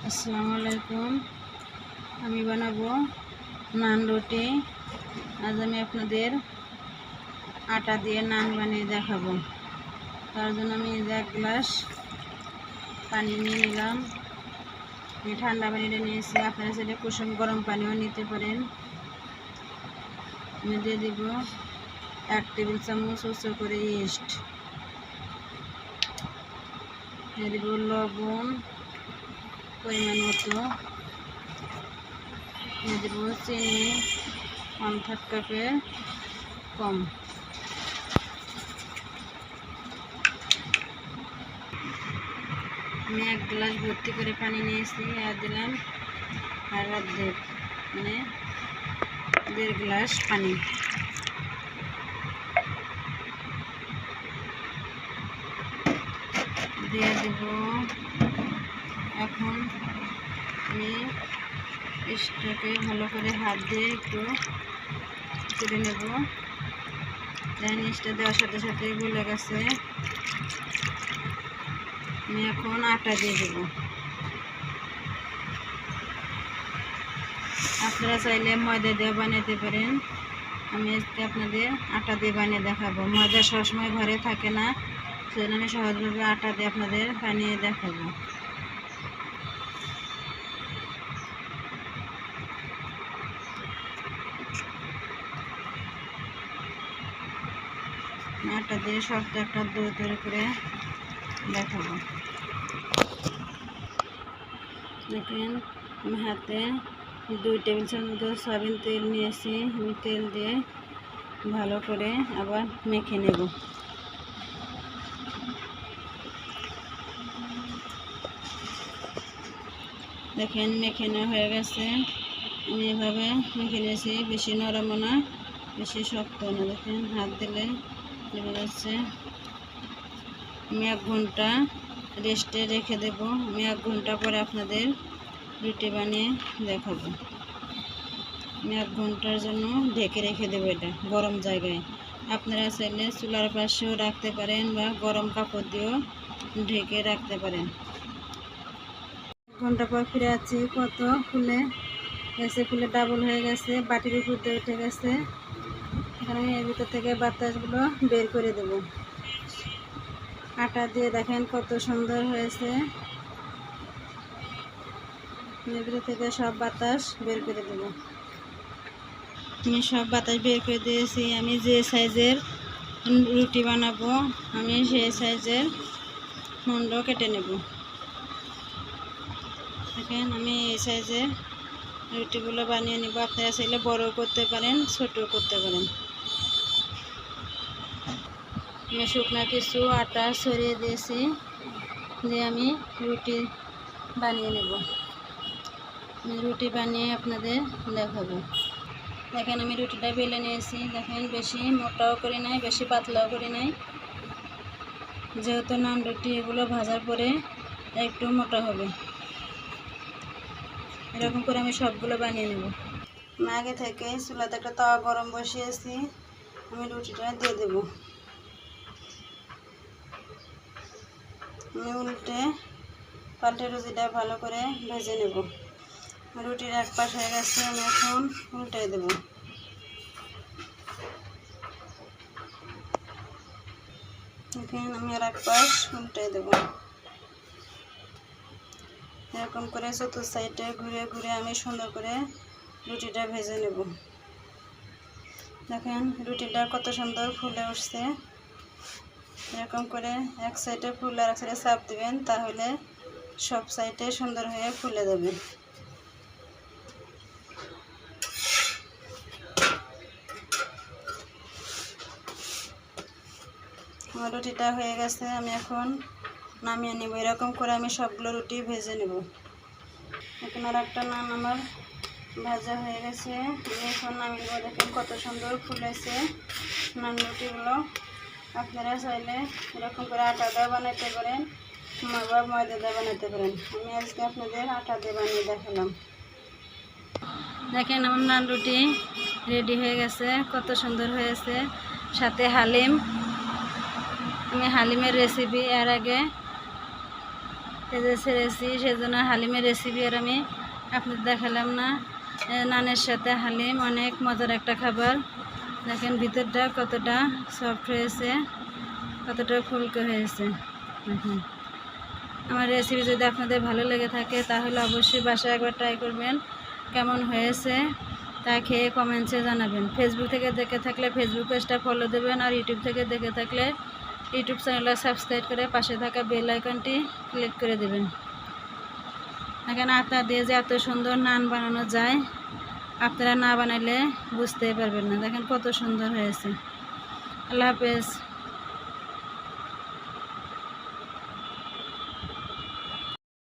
আসসালামু আলাইকুম। আমি বানাবো নান রুটি। আজ আমি আপনাদের আটা দিয়ে নান বানিয়ে দেখাবো। তার জন্য আমি 1 গ্লাস পানি নিয়ে নিলাম। আমি ঠান্ডা পানিটা নিয়েছি, আপনারা চাইলে কুসুম গরম পানিও নিতে পারেন। আমি দিয়ে দিব 1 টেবিল চামচ উঁচু করে ইস্ট, দিয়ে দিব লবণ পরিমাণ মতো, দিয়ে দেব চিনি 1/3 কাপের কম। আমি 1 গ্লাস ভর্তি করে পানি নিয়েছি, আর দিলাম আর অর্ধেক মানে 1.5 গ্লাস পানি। দিয়ে দেব। এখন আমি ইস্টটাকে ভালো করে হাত দিয়ে একটু করে নেব। দেখেন ইস্টটা দেওয়ার সাথে সাথে গলে গেছে। আমি এখন আটা দিয়ে দেব। আপনারা চাইলে ময়দা দিয়ে বানাতে পারেন, আমি আজকে আপনাদের আটা দিয়ে বানিয়ে দেখাবো। ময়দা সবসময় ঘরে থাকে না, সেজন্য আমি সহজভাবে আটা দিয়ে আপনাদের বানিয়ে দেখাবো। আটা দিয়ে শক্ত একটা ডো তৈরি করে দেখাবো। দেখেন আমি হাতে 2 টেবিল চামচ সয়াবিন তেল নিয়েছি। আমি তেল দিয়ে ভালো করে আবার মেখে নেব। দেখেন মেখে নেওয়া হয়ে গেছে। আমি এভাবে মেখে নিয়েছি, বেশি নরমও না বেশি শক্ত না। দেখেন হাত দিলে লেগে যাচ্ছে। আমি 1 ঘন্টা রেস্টে রেখে দেব। আমি 1 ঘন্টা পরে আপনাদের রুটি বানিয়ে দেখাবো। আমি 1 ঘন্টার জন্য ঢেকে রেখে দেবো এটা গরম জায়গায়। আপনারা চাইলে চুলার পাশেও রাখতে পারেন বা গরম কাপড় দিয়েও ঢেকে রাখতে পারেন। 1 ঘন্টা পর ফিরে আছি। কত ফুলে গেছে, ফুলে ডাবল হয়ে গেছে, বাটির উপর দিয়ে উঠে গেছে। এখানে এর ভিতর থেকে বাতাসগুলো বের করে দেব। আটা দিয়ে দেখেন কত সুন্দর হয়েছে। এর ভিতর থেকে সব বাতাস বের করে দেব। আমি সব বাতাস বের করে দিয়েছি। আমি যে সাইজের রুটি বানাবো আমি সেই সাইজের মুন্ড কেটে নেব। দেখেন আমি এই সাইজের রুটিগুলো বানিয়ে নেব। আপনারা চাইলে বড় করতে পারেন, ছোট করতে পারেন। আমি শুকনো কিছু আটা ছড়িয়ে দিয়েছি, দিয়ে আমি রুটি বানিয়ে নেব। আমি রুটি বানিয়ে আপনাদের দেখাবো। দেখেন আমি রুটিটা বেলে নিয়েছি। দেখেন বেশি মোটাও করি নাই, বেশি পাতলাও করি নাই। যেহেতু নান রুটি এগুলো ভাজার পরে একটু মোটা হবে, এরকম করে আমি সবগুলো বানিয়ে নেব। আমি আগে থেকে চুলাতে একটা তাওয়া গরম বসিয়েছি, আমি রুটিটা দিয়ে দেব। আমি উল্টে পাল্টে রুটিটা ভালো করে ভেজে নেব। রুটির এক পাশ হয়ে গেছে, আমি এখন উল্টে দেব। দেখেন আমি আর এক পাশ উল্টে দেব। এরকম করে চতুর্থ সাইডে ঘুরে ঘুরে আমি সুন্দর করে রুটিটা ভেজে নেব। দেখেন রুটিটা কত সুন্দর ফুলে উঠছে। এরকম করে এক সাইডে ফুল আর এক সাইডে চাপ দিবেন, তাহলে সব সাইডে সুন্দর হয়ে ফুলে যাবে। আমার রুটিটা হয়ে গেছে, আমি এখন নামিয়ে নেব। এরকম করে আমি সবগুলো রুটি ভেজে নেব। এখন আর একটা নান আমার ভাজা হয়ে গেছে, আমি এখন নামিয়ে নেব। দেখেন কত সুন্দর ফুলেছে নান রুটিগুলো। আপনারা চাইলে এরকম করে আটা দিয়ে বানাতে পারেন বা ময়দা দিয়ে বানাতে পারেন। আমি আজকে আপনাদের আটা দিয়ে বানিয়ে দেখালাম। দেখেন আমার নান রুটি রেডি হয়ে গেছে, কত সুন্দর হয়েছে। সাথে হালিম, আমি হালিমের রেসিপি এর আগে এই যে ছেড়েছি, সেজন্য হালিমের রেসিপি আর আমি আপনাদের দেখালাম না। নানের সাথে হালিম অনেক মজার একটা খাবার। দেখেন ভিতরটা কতটা সফট হয়েছে, কতটা ফুলকো হয়েছে। দেখেন আমার রেসিপি যদি আপনাদের ভালো লেগে থাকে তাহলে অবশ্যই বাসায় একবার ট্রাই করবেন। কেমন হয়েছে তা খেয়ে কমেন্টসে জানাবেন। ফেসবুক থেকে দেখে থাকলে ফেসবুক পেজটা ফলো দেবেন, আর ইউটিউব থেকে দেখে থাকলে ইউটিউব চ্যানেলটা সাবস্ক্রাইব করে পাশে থাকা বেল আইকনটি ক্লিক করে দেবেন। এখানে আটা দিয়ে যে এত সুন্দর নান বানানো যায়, আপনারা না বানাইলে বুঝতেই পারবেন না। দেখেন কত সুন্দর হয়েছে। আল্লাহ হাফেজ।